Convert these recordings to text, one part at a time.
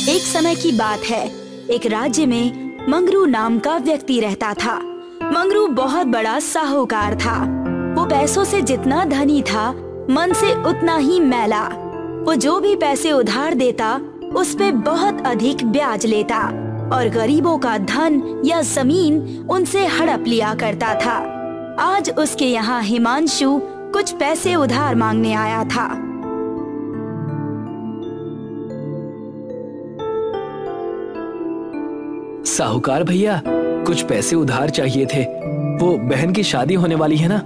एक समय की बात है, एक राज्य में मंगरू नाम का व्यक्ति रहता था। मंगरू बहुत बड़ा साहूकार था। वो पैसों से जितना धनी था, मन से उतना ही मैला। वो जो भी पैसे उधार देता, उस पे बहुत अधिक ब्याज लेता और गरीबों का धन या जमीन उनसे हड़प लिया करता था। आज उसके यहाँ हिमांशु कुछ पैसे उधार मांगने आया था। साहूकार भैया, कुछ पैसे उधार चाहिए थे। वो बहन की शादी होने वाली है ना।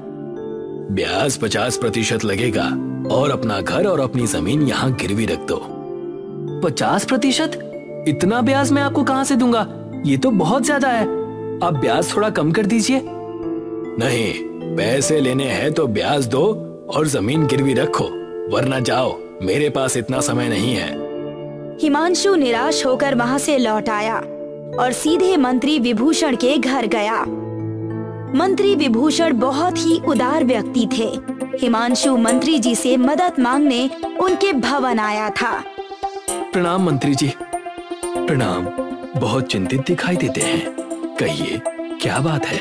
ब्याज 50% लगेगा और अपना घर और अपनी जमीन यहाँ गिरवी रख दो। 50%? इतना ब्याज मैं आपको कहाँ से दूंगा? ये तो बहुत ज्यादा है। आप ब्याज थोड़ा कम कर दीजिए। नहीं, पैसे लेने हैं तो ब्याज दो और जमीन गिरवी रखो, वरना जाओ, मेरे पास इतना समय नहीं है। हिमांशु निराश होकर वहाँ से लौट आया और सीधे मंत्री विभूषण के घर गया। मंत्री विभूषण बहुत ही उदार व्यक्ति थे। हिमांशु मंत्री जी से मदद मांगने उनके भवन आया था। प्रणाम मंत्री जी। प्रणाम। बहुत चिंतित दिखाई देते हैं, कहिए क्या बात है?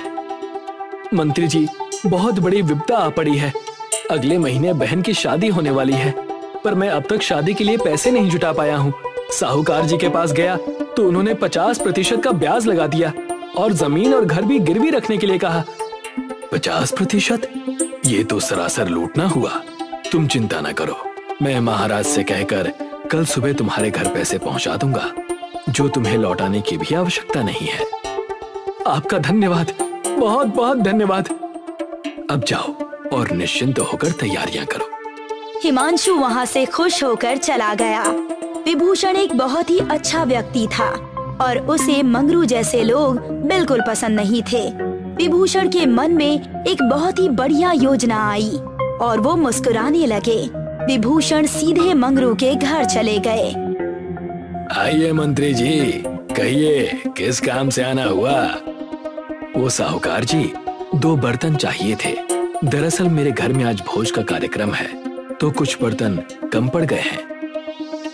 मंत्री जी, बहुत बड़ी विपदा आ पड़ी है। अगले महीने बहन की शादी होने वाली है, पर मैं अब तक शादी के लिए पैसे नहीं जुटा पाया हूँ। साहूकार जी के पास गया तो उन्होंने 50% का ब्याज लगा दिया और जमीन और घर भी गिरवी रखने के लिए कहा। 50%? ये तो सरासर लूटना हुआ। तुम चिंता न करो, मैं महाराज से कहकर कल सुबह तुम्हारे घर पैसे पहुंचा दूंगा, जो तुम्हें लौटाने की भी आवश्यकता नहीं है। आपका धन्यवाद, बहुत बहुत धन्यवाद। अब जाओ और निश्चिंत होकर तैयारियां करो। हिमांशु वहाँ से खुश होकर चला गया। विभूषण एक बहुत ही अच्छा व्यक्ति था और उसे मंगरू जैसे लोग बिल्कुल पसंद नहीं थे। विभूषण के मन में एक बहुत ही बढ़िया योजना आई और वो मुस्कुराने लगे। विभूषण सीधे मंगरू के घर चले गए। आइए मंत्री जी, कहिए किस काम से आना हुआ? वो साहूकार जी, 2 बर्तन चाहिए थे। दरअसल मेरे घर में आज भोज का कार्यक्रम है, तो कुछ बर्तन कम पड़ गए हैं।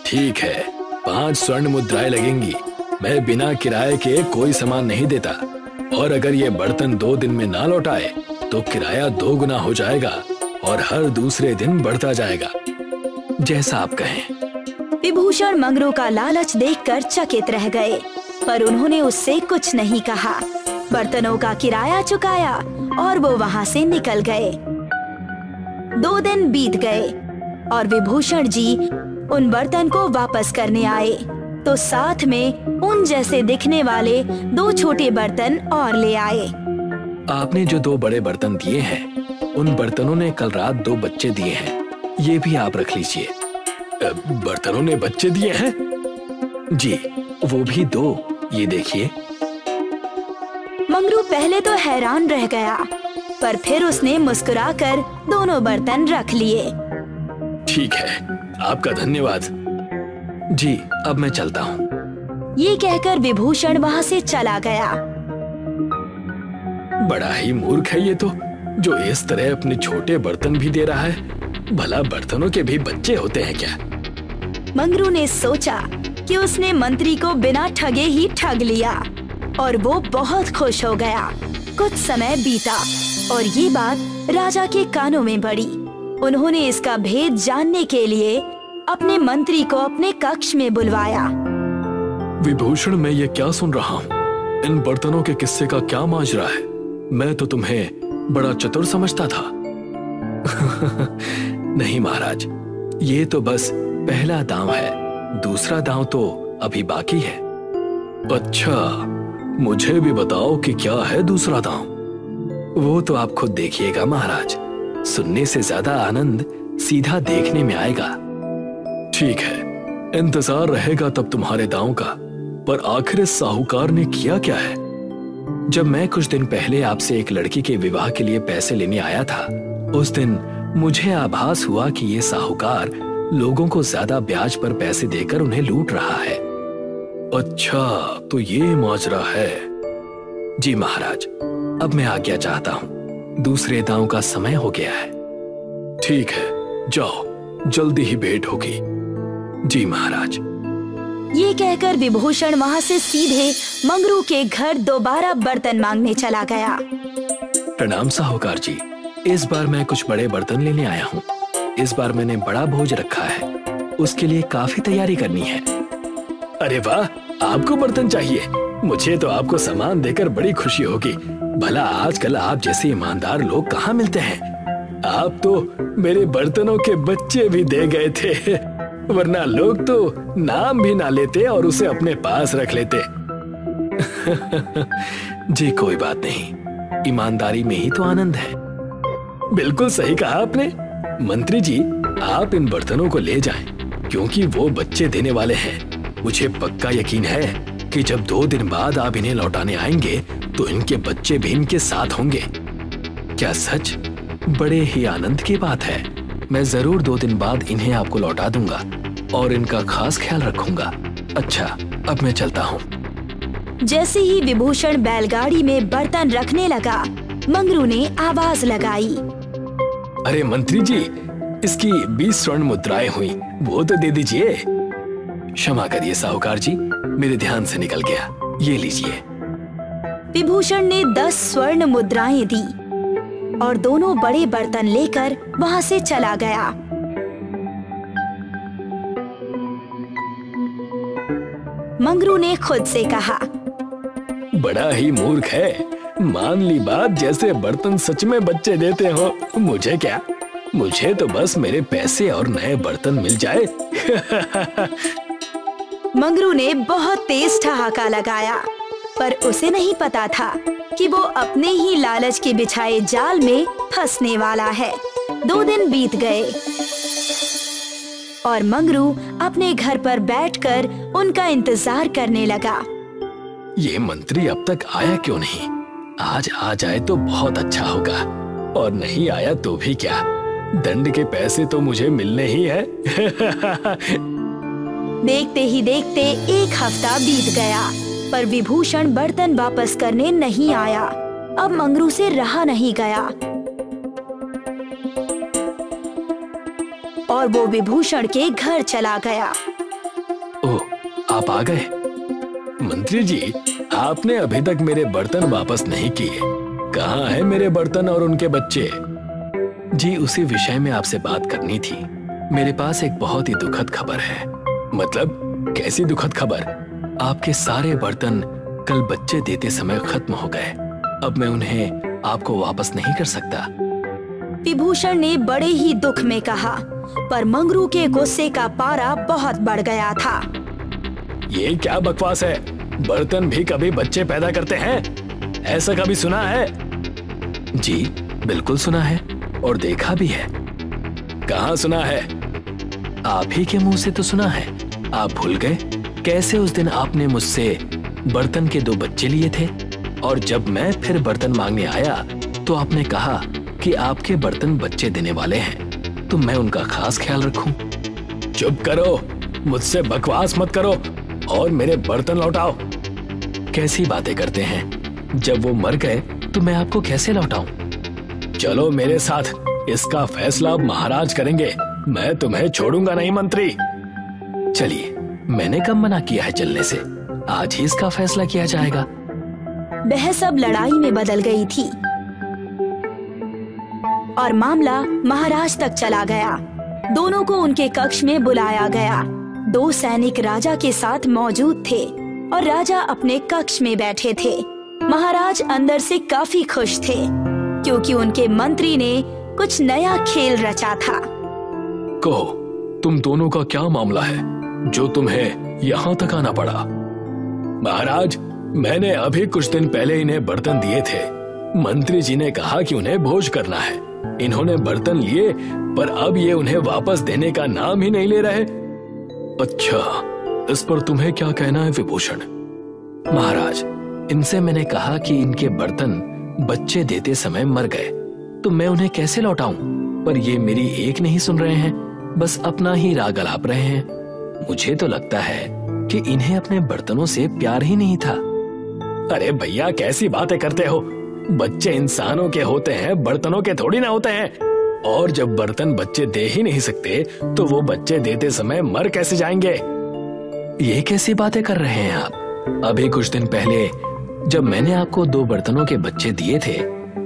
ठीक है, 5 स्वर्ण मुद्राएं लगेंगी। मैं बिना किराए के कोई सामान नहीं देता, और अगर ये बर्तन 2 दिन में ना लौटाए तो किराया 2 गुना हो जाएगा और हर दूसरे दिन बढ़ता जाएगा। जैसा आप कहें। विभूषण मंगरू का लालच देखकर चकित रह गए, पर उन्होंने उससे कुछ नहीं कहा। बर्तनों का किराया चुकाया और वो वहाँ से निकल गए। 2 दिन बीत गए और विभूषण जी उन बर्तन को वापस करने आए तो साथ में उन जैसे दिखने वाले 2 छोटे बर्तन और ले आए। आपने जो 2 बड़े बर्तन दिए हैं, उन बर्तनों ने कल रात 2 बच्चे दिए हैं। ये भी आप रख लीजिए। बर्तनों ने बच्चे दिए हैं? जी, वो भी 2, ये देखिए। मंगरू पहले तो हैरान रह गया, पर फिर उसने मुस्कुराकर दोनों बर्तन रख लिए। ठीक है, आपका धन्यवाद। जी, अब मैं चलता हूँ। ये कहकर विभूषण वहाँ से चला गया। बड़ा ही मूर्ख है ये तो, जो इस तरह अपने छोटे बर्तन भी दे रहा है। भला बर्तनों के भी बच्चे होते हैं क्या? मंगरू ने सोचा कि उसने मंत्री को बिना ठगे ही ठग लिया और वो बहुत खुश हो गया। कुछ समय बीता और ये बात राजा के कानों में पड़ी। उन्होंने इसका भेद जानने के लिए अपने मंत्री को अपने कक्ष में बुलवाया। विभूषण, मैं ये क्या सुन रहा हूँ? इन बर्तनों के किस्से का क्या माजरा है? मैं तो तुम्हें बड़ा चतुर समझता था। नहीं महाराज, ये तो बस पहला दांव है, दूसरा दांव तो अभी बाकी है। अच्छा, मुझे भी बताओ कि क्या है दूसरा दांव? वो तो आप खुद देखिएगा महाराज। सुनने से ज्यादा आनंद सीधा देखने में आएगा। ठीक है, इंतजार रहेगा तब तुम्हारे दांव का। पर आखिर इस साहूकार ने किया क्या है? जब मैं कुछ दिन पहले आपसे एक लड़की के विवाह के लिए पैसे लेने आया था, उस दिन मुझे आभास हुआ कि ये साहूकार लोगों को ज्यादा ब्याज पर पैसे देकर उन्हें लूट रहा है। अच्छा, तो ये माजरा है। जी महाराज, अब मैं आज्ञा चाहता हूँ। दूसरे दांव का समय हो गया है। ठीक है, जाओ, जल्दी ही भेंट होगी। जी महाराज। ये कहकर विभूषण वहाँ से सीधे मंगरू के घर दोबारा बर्तन मांगने चला गया। प्रणाम साहूकार जी, इस बार मैं कुछ बड़े बर्तन लेने आया हूँ। इस बार मैंने बड़ा भोज रखा है, उसके लिए काफी तैयारी करनी है। अरे वाह, आपको बर्तन चाहिए? मुझे तो आपको सामान देकर बड़ी खुशी होगी। भला आजकल आप जैसे ईमानदार लोग कहाँ मिलते हैं? आप तो मेरे बर्तनों के बच्चे भी दे गए थे, वरना लोग तो नाम भी ना लेते और उसे अपने पास रख लेते। जी कोई बात नहीं, ईमानदारी में ही तो आनंद है। बिल्कुल सही कहा आपने। मंत्री जी, आप इन बर्तनों को ले जाएं, क्योंकि वो बच्चे देने वाले हैं। मुझे पक्का यकीन है कि जब 2 दिन बाद आप इन्हें लौटाने आएंगे तो इनके बच्चे भी इनके साथ होंगे। क्या सच? बड़े ही आनंद की बात है। मैं जरूर 2 दिन बाद इन्हें आपको लौटा दूंगा और इनका खास ख्याल रखूंगा। अच्छा, अब मैं चलता हूँ। जैसे ही विभूषण बैलगाड़ी में बर्तन रखने लगा, मंगरू ने आवाज लगाई, अरे मंत्री जी, इसकी 20 स्वर्ण मुद्राएं हुई, वो तो दे दीजिए। क्षमा करिए साहूकार जी, मेरे ध्यान से निकल गया। ये लीजिए। विभूषण ने 10 स्वर्ण मुद्राएं दी और दोनों बड़े बर्तन लेकर वहाँ से चला गया। मंगरू ने खुद से कहा, बड़ा ही मूर्ख है। मान ली बात, जैसे बर्तन सच में बच्चे देते हो। मुझे क्या, मुझे तो बस मेरे पैसे और नए बर्तन मिल जाए। मंगरू ने बहुत तेज ठहाका लगाया, पर उसे नहीं पता था कि वो अपने ही लालच के बिछाए जाल में फंसने वाला है। 2 दिन बीत गए और मंगरू अपने घर पर बैठकर उनका इंतजार करने लगा। ये मंत्री अब तक आया क्यों नहीं? आज आ जाए तो बहुत अच्छा होगा, और नहीं आया तो भी क्या, दंड के पैसे तो मुझे मिलने ही है। देखते ही देखते 1 हफ्ता बीत गया, पर विभूषण बर्तन वापस करने नहीं आया। अब मंगरू से रहा नहीं गया और वो विभूषण के घर चला गया। ओह, आप आ गए। मंत्री जी, आपने अभी तक मेरे बर्तन वापस नहीं किए। कहाँ हैं मेरे बर्तन और उनके बच्चे? जी, उसी विषय में आपसे बात करनी थी। मेरे पास एक बहुत ही दुखद खबर है। मतलब, कैसी दुखद खबर? आपके सारे बर्तन कल बच्चे देते समय खत्म हो गए। अब मैं उन्हें आपको वापस नहीं कर सकता। विभूषण ने बड़े ही दुख में कहा, पर मंगरू के गुस्से का पारा बहुत बढ़ गया था। ये क्या बकवास है? बर्तन भी कभी बच्चे पैदा करते हैं? ऐसा कभी सुना है? जी बिल्कुल सुना है और देखा भी है। कहाँ सुना है? आप ही के मुंह से तो सुना है। आप भूल गए कैसे उस दिन आपने मुझसे बर्तन के 2 बच्चे लिए थे, और जब मैं फिर बर्तन मांगने आया तो आपने कहा कि आपके बर्तन बच्चे देने वाले हैं, तो मैं उनका खास ख्याल रखूं। चुप करो, मुझसे बकवास मत करो और मेरे बर्तन लौटाओ। कैसी बातें करते हैं? जब वो मर गए तो मैं आपको कैसे लौटाऊं? चलो मेरे साथ, इसका फैसला अब महाराज करेंगे। मैं तुम्हें छोड़ूंगा नहीं मंत्री। चलिए, मैंने कब मना किया है चलने से? आज ही इसका फैसला किया जाएगा। बहस अब लड़ाई में बदल गई थी और मामला महाराज तक चला गया। दोनों को उनके कक्ष में बुलाया गया। 2 सैनिक राजा के साथ मौजूद थे और राजा अपने कक्ष में बैठे थे। महाराज अंदर से काफी खुश थे, क्योंकि उनके मंत्री ने कुछ नया खेल रचा था। कहो, तुम दोनों का क्या मामला है जो तुम्हें यहाँ तक आना पड़ा? महाराज, मैंने अभी कुछ दिन पहले इन्हें बर्तन दिए थे। मंत्री जी ने कहा कि उन्हें भोज करना है। इन्होंने बर्तन लिए, पर अब ये उन्हें वापस देने का नाम ही नहीं ले रहे। अच्छा, इस पर तुम्हें क्या कहना है विभूषण? महाराज, इनसे मैंने कहा कि इनके बर्तन बच्चे देते समय मर गए, तो मैं उन्हें कैसे लौटाऊं? पर ये मेरी एक नहीं सुन रहे हैं, बस अपना ही राग अलाप रहे हैं। मुझे तो लगता है कि इन्हें अपने बर्तनों से प्यार ही नहीं था। अरे भैया, कैसी बातें करते हो? बच्चे इंसानों के होते हैं, बर्तनों के थोड़ी ना होते हैं। और जब बर्तन बच्चे दे ही नहीं सकते तो वो बच्चे देते समय मर कैसे जाएंगे? ये कैसी बातें कर रहे हैं आप? अभी कुछ दिन पहले जब मैंने आपको 2 बर्तनों के बच्चे दिए थे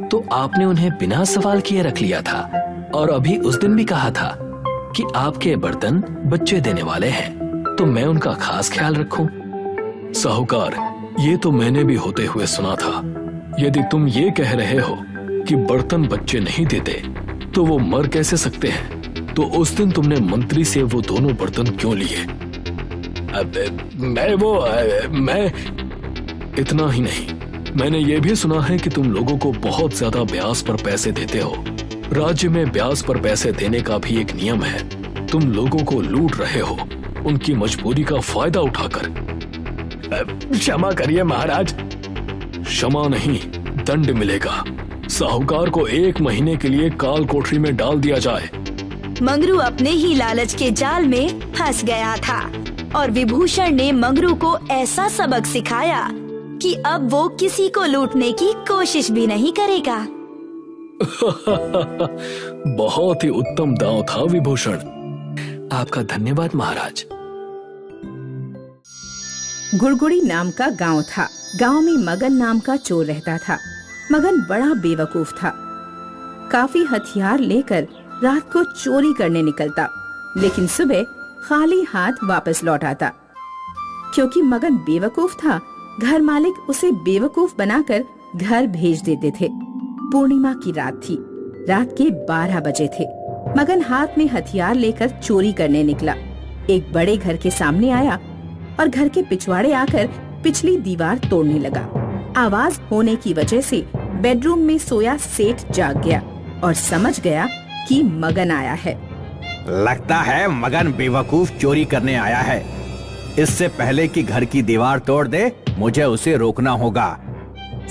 तो आपने उन्हें बिना सवाल किए रख लिया था, और अभी उस दिन भी कहा था कि आपके बर्तन बच्चे देने वाले हैं तो मैं उनका खास ख्याल रखूं। साहूकार, ये तो मैंने भी होते हुए सुना था। यदि तुम ये कह रहे हो कि बर्तन बच्चे नहीं देते तो वो मर कैसे सकते हैं, तो उस दिन तुमने मंत्री से वो दोनों बर्तन क्यों लिए? मैं इतना ही नहीं, मैंने ये भी सुना है कि तुम लोगों को बहुत ज्यादा ब्याज पर पैसे देते हो। राज्य में ब्याज पर पैसे देने का भी एक नियम है। तुम लोगों को लूट रहे हो, उनकी मजबूरी का फायदा उठाकर। क्षमा करिए महाराज। क्षमा नहीं, दंड मिलेगा। साहूकार को 1 महीने के लिए काल कोठरी में डाल दिया जाए। मंगरू अपने ही लालच के जाल में फंस गया था और विभूषण ने मंगरू को ऐसा सबक सिखाया कि अब वो किसी को लूटने की कोशिश भी नहीं करेगा। बहुत ही उत्तम दांव था विभूषण। आपका धन्यवाद महाराज। गुड़गुड़ी नाम का गांव था। गांव में मगन नाम का चोर रहता था। मगन बड़ा बेवकूफ था। काफी हथियार लेकर रात को चोरी करने निकलता, लेकिन सुबह खाली हाथ वापस लौट आता। क्योंकि मगन बेवकूफ था, घर मालिक उसे बेवकूफ बनाकर घर भेज देते थे। पूर्णिमा की रात थी। रात के 12 बजे थे। मगन हाथ में हथियार लेकर चोरी करने निकला। एक बड़े घर के सामने आया और घर के पिछवाड़े आकर पिछली दीवार तोड़ने लगा। आवाज होने की वजह से बेडरूम में सोया सेठ जाग गया और समझ गया कि मगन आया है। लगता है मगन बेवकूफ चोरी करने आया है। इससे पहले कि घर की दीवार तोड़ दे, मुझे उसे रोकना होगा।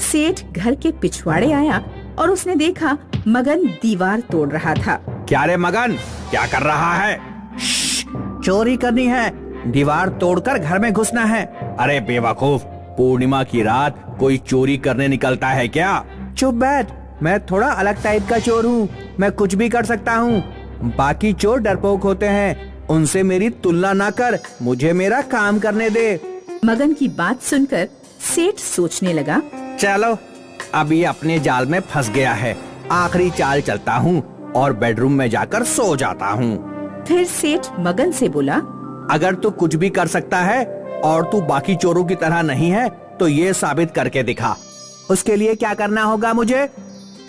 सेठ घर के पिछवाड़े आया और उसने देखा मगन दीवार तोड़ रहा था। क्या रे मगन, क्या कर रहा है? चोरी करनी है, दीवार तोड़कर घर में घुसना है। अरे बेवकूफ, पूर्णिमा की रात कोई चोरी करने निकलता है क्या? चुप बैठ, मैं थोड़ा अलग टाइप का चोर हूँ। मैं कुछ भी कर सकता हूँ। बाकी चोर डरपोक होते हैं, उनसे मेरी तुलना ना कर, मुझे मेरा काम करने दे। मगन की बात सुनकर सेठ सोचने लगा, चलो अब ये अपने जाल में फंस गया है। आखिरी चाल चलता हूँ और बेडरूम में जाकर सो जाता हूँ। फिर सेठ मगन से बोला, अगर तू कुछ भी कर सकता है और तू बाकी चोरों की तरह नहीं है तो ये साबित करके दिखा। उसके लिए क्या करना होगा मुझे?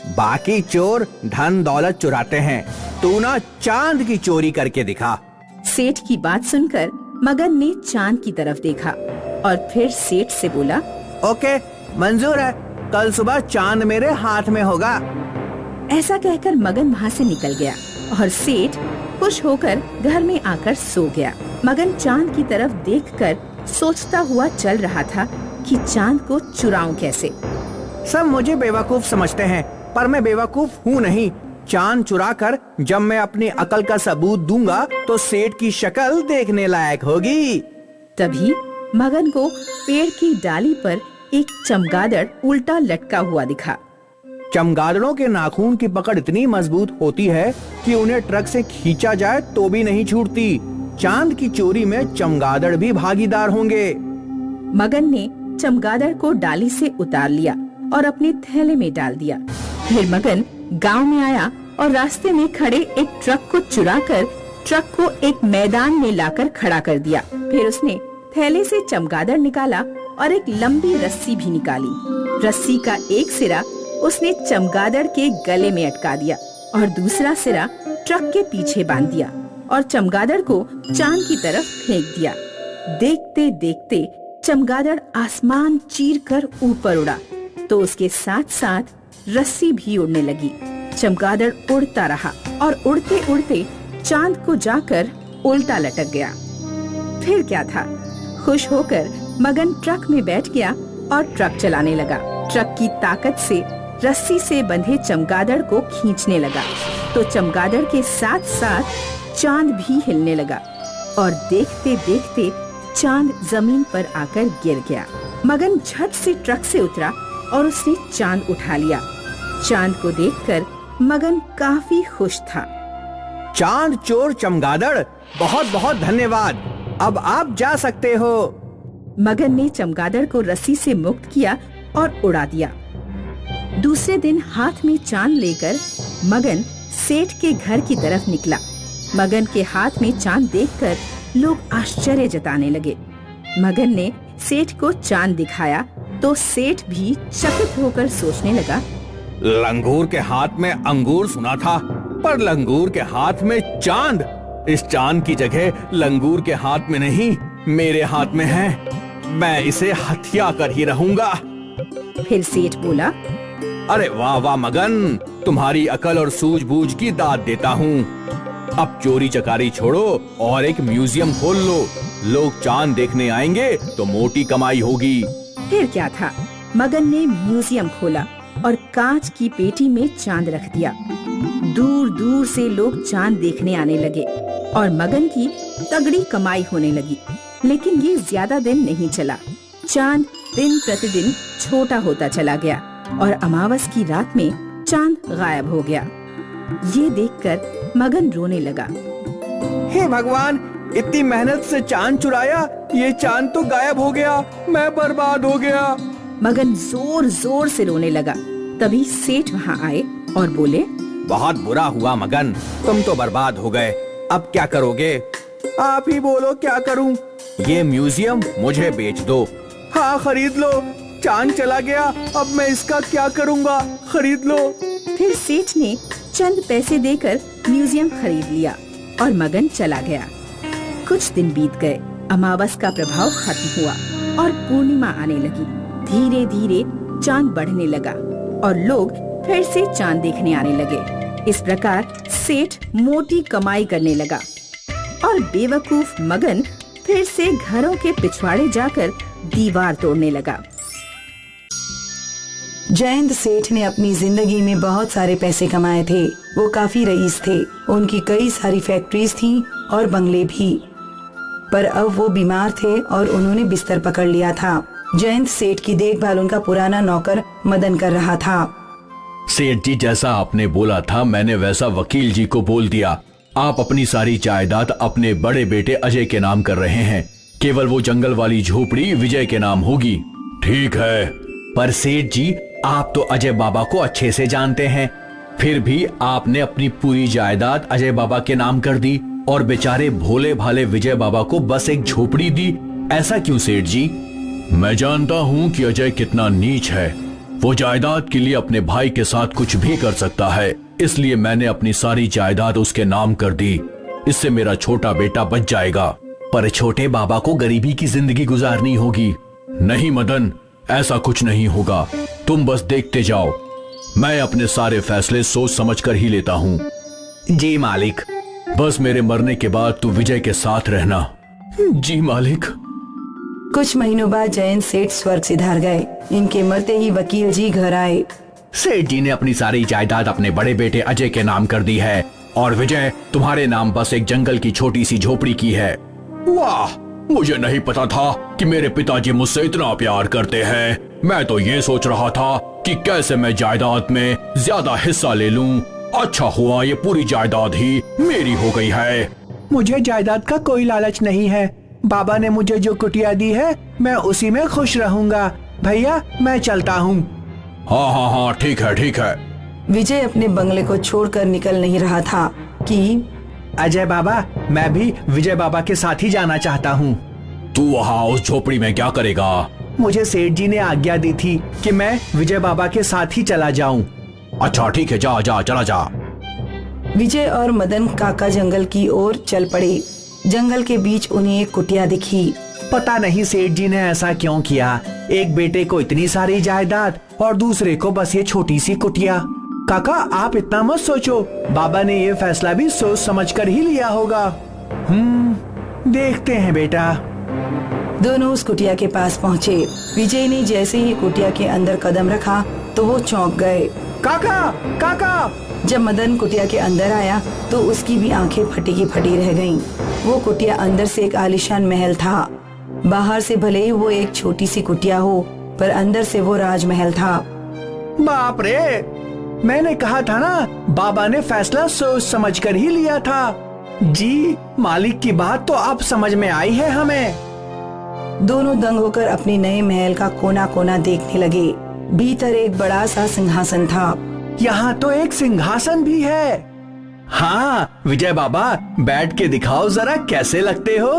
बाकी चोर धन दौलत चुराते हैं, तू ना चांद की चोरी करके दिखा। सेठ की बात सुनकर मगन ने चांद की तरफ देखा और फिर सेठ से बोला, ओके, मंजूर है। कल सुबह चांद मेरे हाथ में होगा। ऐसा कहकर मगन वहाँ से निकल गया और सेठ खुश होकर घर में आकर सो गया। मगन चांद की तरफ देखकर सोचता हुआ चल रहा था कि चांद को चुराऊं कैसे। सब मुझे बेवकूफ समझते हैं, पर मैं बेवकूफ हूँ नहीं। चांद चुराकर जब मैं अपनी अकल का सबूत दूंगा तो सेठ की शक्ल देखने लायक होगी। तभी मगन को पेड़ की डाली पर एक चमगादड़ उल्टा लटका हुआ दिखा। चमगादड़ों के नाखून की पकड़ इतनी मजबूत होती है कि उन्हें ट्रक से खींचा जाए तो भी नहीं छूटती। चांद की चोरी में चमगादड़ भी भागीदार होंगे। मगन ने चमगादड़ को डाली से उतार लिया और अपने थैले में डाल दिया। फिर मगन गांव में आया और रास्ते में खड़े एक ट्रक को चुराकर ट्रक को एक मैदान में लाकर खड़ा कर दिया। फिर उसने थैले से चमगादड़ निकाला और एक लंबी रस्सी भी निकाली। रस्सी का एक सिरा उसने चमगादड़ के गले में अटका दिया और दूसरा सिरा ट्रक के पीछे बांध दिया और चमगादड़ को चांद की तरफ फेंक दिया। देखते देखते चमगादड़ आसमान चीरकर ऊपर उड़ा तो उसके साथ साथ रस्सी भी उड़ने लगी। चमगादड़ उड़ता रहा और उड़ते उड़ते चांद को जाकर उल्टा लटक गया। फिर क्या था, खुश होकर मगन ट्रक में बैठ गया और ट्रक चलाने लगा। ट्रक की ताकत से रस्सी से बंधे चमगादड़ को खींचने लगा तो चमगादड़ के साथ साथ चांद भी हिलने लगा और देखते देखते चांद जमीन पर आकर गिर गया। मगन झट से ट्रक से उतरा और उसने चांद उठा लिया। चांद को देखकर मगन काफी खुश था। चांद चोर चमगादड़, बहुत बहुत धन्यवाद। अब आप जा सकते हो। मगन ने चमगादड़ को रस्सी से मुक्त किया और उड़ा दिया। दूसरे दिन हाथ में चांद लेकर मगन सेठ के घर की तरफ निकला। मगन के हाथ में चांद देखकर लोग आश्चर्य जताने लगे। मगन ने सेठ को चांद दिखाया तो सेठ भी चकित होकर सोचने लगा, लंगूर के हाथ में अंगूर सुना था, पर लंगूर के हाथ में चांद। इस चांद की जगह लंगूर के हाथ में नहीं, मेरे हाथ में है। मैं इसे हथिया कर ही रहूंगा। फिर सेठ बोला, अरे वाह वाह मगन, तुम्हारी अकल और सूझबूझ की दाद देता हूँ। अब चोरी चकारी छोड़ो और एक म्यूजियम खोल लो। लोग चांद देखने आएंगे तो मोटी कमाई होगी। फिर क्या था, मगन ने म्यूजियम खोला और कांच की पेटी में चांद रख दिया। दूर दूर से लोग चांद देखने आने लगे और मगन की तगड़ी कमाई होने लगी। लेकिन ये ज्यादा दिन नहीं चला। चांद दिन प्रतिदिन छोटा होता चला गया और अमावस की रात में चांद गायब हो गया। ये देखकर मगन रोने लगा। हे भगवान, इतनी मेहनत से चांद चुराया, ये चांद तो गायब हो गया। मैं बर्बाद हो गया। मगन जोर जोर से रोने लगा। तभी सेठ वहाँ आए और बोले, बहुत बुरा हुआ मगन, तुम तो बर्बाद हो गए। अब क्या करोगे? आप ही बोलो क्या करूं? ये म्यूजियम मुझे बेच दो। हाँ खरीद लो। चांद चला गया, अब मैं इसका क्या करूँगा? खरीद लो। फिर सेठ ने चंद पैसे देकर म्यूजियम खरीद लिया और मगन चला गया। कुछ दिन बीत गए। अमावस का प्रभाव खत्म हुआ और पूर्णिमा आने लगी। धीरे धीरे चांद बढ़ने लगा और लोग फिर से चांद देखने आने लगे। इस प्रकार सेठ मोटी कमाई करने लगा और बेवकूफ मगन फिर से घरों के पिछवाड़े जाकर दीवार तोड़ने लगा। जयंत सेठ ने अपनी जिंदगी में बहुत सारे पैसे कमाए थे। वो काफी रईस थे। उनकी कई सारी फैक्ट्रीज थीं और बंगले भी। पर अब वो बीमार थे और उन्होंने बिस्तर पकड़ लिया था। जयंत सेठ की देखभाल उनका पुराना नौकर मदन कर रहा था। सेठ जी, जैसा आपने बोला था मैंने वैसा वकील जी को बोल दिया। आप अपनी सारी जायदाद अपने बड़े बेटे अजय के नाम कर रहे हैं। केवल वो जंगल वाली झोपड़ी विजय के नाम होगी। ठीक है, पर सेठ जी आप तो अजय बाबा को अच्छे से जानते हैं। फिर भी आपने अपनी पूरी जायदाद अजय बाबा के नाम कर दी और बेचारे भोले भाले विजय बाबा को बस एक झोपड़ी दी। ऐसा क्यों सेठ जी? मैं जानता हूँ कि अजय कितना नीच है। वो जायदाद के लिए अपने भाई के साथ कुछ भी कर सकता है, इसलिए मैंने अपनी सारी जायदाद उसके नाम कर दी। इससे मेरा छोटा बेटा बच जाएगा। पर छोटे बाबा को गरीबी की जिंदगी गुजारनी होगी। नहीं मदन, ऐसा कुछ नहीं होगा। तुम बस देखते जाओ। मैं अपने सारे फैसले सोच समझकर ही लेता हूँ। जी मालिक। बस मेरे मरने के बाद तू विजय के साथ रहना। जी मालिक। कुछ महीनों बाद जयंत सेठ स्वर्ग सिधार गए। इनके मरते ही वकील जी घर आए। सेठ जी ने अपनी सारी जायदाद अपने बड़े बेटे अजय के नाम कर दी है और विजय तुम्हारे नाम बस एक जंगल की छोटी सी झोपड़ी की है। वाह, मुझे नहीं पता था कि मेरे पिताजी मुझसे इतना प्यार करते हैं। मैं तो ये सोच रहा था कि कैसे मैं जायदाद में ज्यादा हिस्सा ले लूं। अच्छा हुआ ये पूरी जायदाद ही मेरी हो गई है। मुझे जायदाद का कोई लालच नहीं है। बाबा ने मुझे जो कुटिया दी है मैं उसी में खुश रहूंगा। भैया मैं चलता हूँ। हाँ हाँ हाँ, ठीक है ठीक है। विजय अपने बंगले को छोड़कर निकल नहीं रहा था कि अजय बाबा, मैं भी विजय बाबा के साथ ही जाना चाहता हूँ। तू वहाँ उस झोपड़ी में क्या करेगा? मुझे सेठ जी ने आज्ञा दी थी कि मैं विजय बाबा के साथ ही चला जाऊं। अच्छा ठीक है, जा जा चला जा। विजय और मदन काका जंगल की ओर चल पड़े। जंगल के बीच उन्हें एक कुटिया दिखी। पता नहीं सेठ जी ने ऐसा क्यों किया। एक बेटे को इतनी सारी जायदाद और दूसरे को बस ये छोटी सी कुटिया। काका आप इतना मत सोचो, बाबा ने ये फैसला भी सोच समझकर ही लिया होगा। देखते हैं बेटा। दोनों उस कुटिया के पास पहुँचे। विजय ने जैसे ही कुटिया के अंदर कदम रखा तो वो चौंक गए। काका काका। जब मदन कुटिया के अंदर आया तो उसकी भी आंखें फटी की फटी रह गईं। वो कुटिया अंदर से एक आलीशान महल था। बाहर से भले ही वो एक छोटी सी कुटिया हो, पर अंदर से वो राजमहल था। बाप रे, मैंने कहा था ना, बाबा ने फैसला सोच समझकर ही लिया था। जी, मालिक की बात तो अब समझ में आई है हमें। दोनों दंग होकर अपने नए महल का कोना कोना देखने लगे। भीतर एक बड़ा सा सिंहासन था। यहाँ तो एक सिंहासन भी है। हाँ विजय बाबा, बैठ के दिखाओ जरा कैसे लगते हो।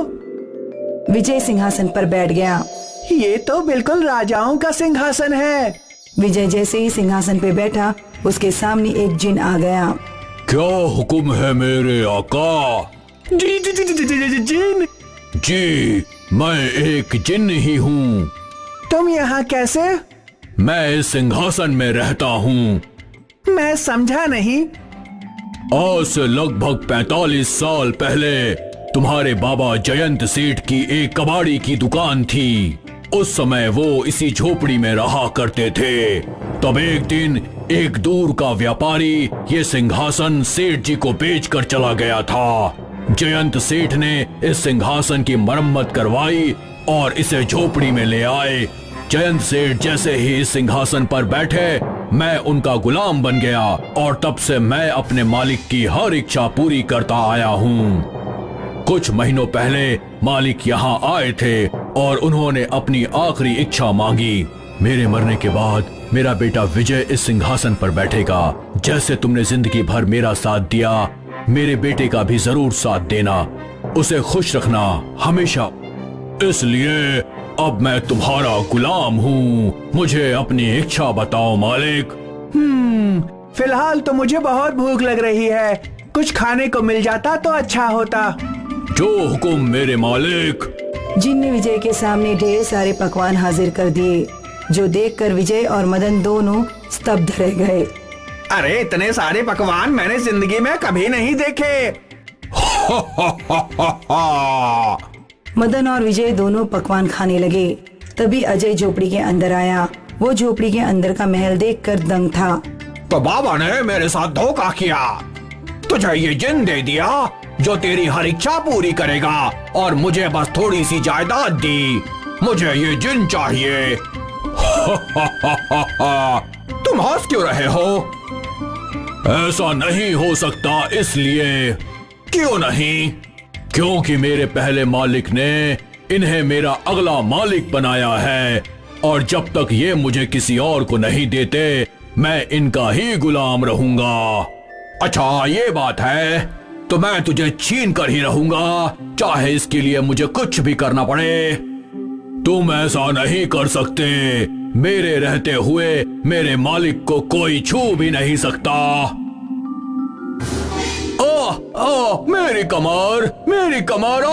विजय सिंहासन पर बैठ गया। ये तो बिल्कुल राजाओं का सिंहासन है। विजय जैसे ही सिंहासन पे बैठा, उसके सामने एक जिन आ गया। क्या हुक्म है मेरे आका? जी जी जी जी जी जिन। जी, मैं एक जिन ही हूँ। तुम यहाँ कैसे? मैं इस सिंहासन में रहता हूँ। मैं समझा नहीं। आज से लगभग 45 साल पहले तुम्हारे बाबा जयंत सेठ की एक कबाड़ी की दुकान थी। उस समय वो इसी झोपड़ी में रहा करते थे। तब एक दिन एक दूर का व्यापारी ये सिंहासन सेठ जी को बेचकर चला गया था। जयंत सेठ ने इस सिंहासन की मरम्मत करवाई और इसे झोपड़ी में ले आए। जयंत सेठ जैसे ही इस सिंहासन पर बैठे, मैं उनका गुलाम बन गया और तब से मैं अपने मालिक की हर इच्छा पूरी करता आया हूँ। कुछ महीनों पहले मालिक यहाँ आए थे और उन्होंने अपनी आखिरी इच्छा मांगी। मेरे मरने के बाद मेरा बेटा विजय इस सिंहासन पर बैठेगा। जैसे तुमने जिंदगी भर मेरा साथ दिया, मेरे बेटे का भी जरूर साथ देना। उसे खुश रखना हमेशा। इसलिए अब मैं तुम्हारा गुलाम हूँ। मुझे अपनी इच्छा बताओ मालिक। फिलहाल तो मुझे बहुत भूख लग रही है। कुछ खाने को मिल जाता तो अच्छा होता। जो हुकुम मेरे मालिक। जिन ने विजय के सामने ढेर सारे पकवान हाजिर कर दिए, जो देखकर विजय और मदन दोनों स्तब्ध रह गए। अरे इतने सारे पकवान मैंने जिंदगी में कभी नहीं देखे। मदन और विजय दोनों पकवान खाने लगे। तभी अजय झोपड़ी के अंदर आया। वो झोपड़ी के अंदर का महल देखकर दंग था। तो बाबा ने मेरे साथ धोखा किया। तुझे ये जिन दे दिया जो तेरी हर इच्छा पूरी करेगा और मुझे बस थोड़ी सी जायदाद दी। मुझे ये जिन चाहिए। तुम हंस क्यों रहे हो? ऐसा नहीं हो सकता। इसलिए। क्यों नहीं? क्योंकि मेरे पहले मालिक ने इन्हें मेरा अगला मालिक बनाया है और जब तक ये मुझे किसी और को नहीं देते, मैं इनका ही गुलाम रहूंगा। अच्छा ये बात है, तो मैं तुझे छीन कर ही रहूंगा, चाहे इसके लिए मुझे कुछ भी करना पड़े। तुम ऐसा नहीं कर सकते। मेरे रहते हुए मेरे मालिक को कोई छू भी नहीं सकता। मेरी कमर, मेरी कमर।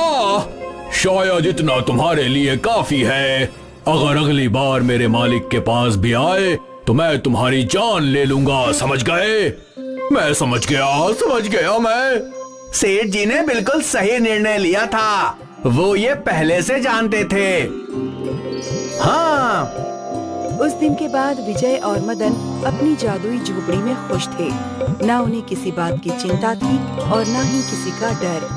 शायद इतना तुम्हारे लिए काफी है। अगर अगली बार मेरे मालिक के पास भी आए तो मैं तुम्हारी जान ले लूंगा। समझ गए? मैं समझ गया मैं। सेठ जी ने बिल्कुल सही निर्णय लिया था। वो ये पहले से जानते थे। हाँ। उस दिन के बाद विजय और मदन अपनी जादुई झोपड़ी में खुश थे। ना उन्हें किसी बात की चिंता थी और ना ही किसी का डर।